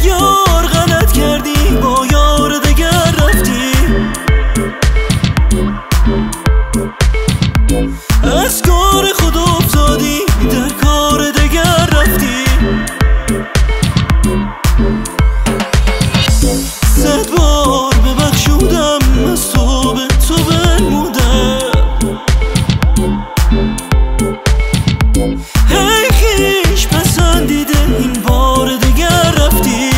یار غلط کردی با یار دگر رفتی، از کار خود افتادی در کار دگر رفتی. صد بار ببخشودم از تو به تو بنمودم، هی خیش پسندیده این بار دگر رفتی.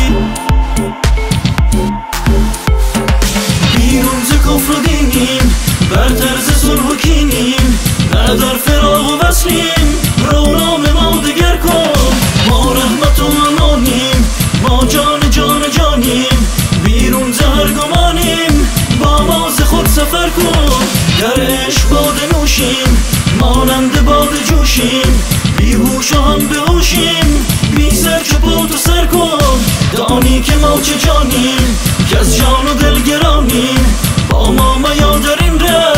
بیرون ز کفر و دینیم، بر طرز صلح و کینیم، نه در فراق و وصلیم، رونام ما دگر کن. ما رحمت و امانیم، ما جان جان جانیم، بیرون ز هر گمانیم، با ما ز خود سفر کن. در عشق باده نوشیم، مانند باد جوشیم، بیهوش و هم بهوشیم، بی سر چو پا تو سر کن. دانی که ما چه جانیم، که از جان و دل گرانیم، با ما میا در این ره،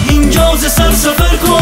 اینجا ز سر سفر کن.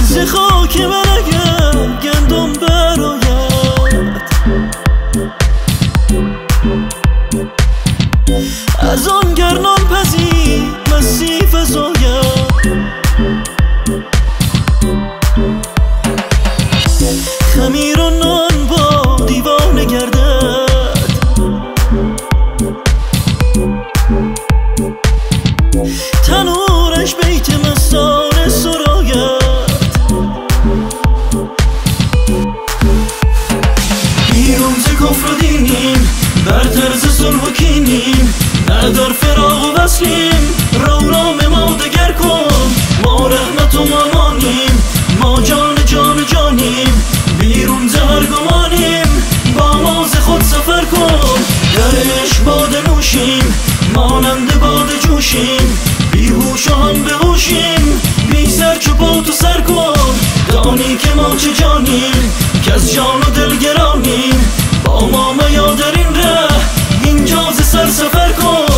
ز خاک من اگر گندم برآید، از آن گرنان پزی مسی فزاید. خمیر و نان با دیوانه گردد، تنورش بیت مستانه سراید. بیرون ز کفر و دینیم، بر طرز صلح و کینیم، نه در فراق و وصلیم، رونام ما دگر کن. ما رحمت و امانیم، ما جان جان جانیم، بیرون ز هر گمانیم، با ما ز خود سفر کن. در عشق باده نوشیم، مانند باد جوشیم، بیهوش و هم بهوشیم، بی سر چو پا تو سر کن. دانی که ما چه جانیم، که از جان و دل گرانیم، با ما میا در این ره، اینجا ز سر سفر کن.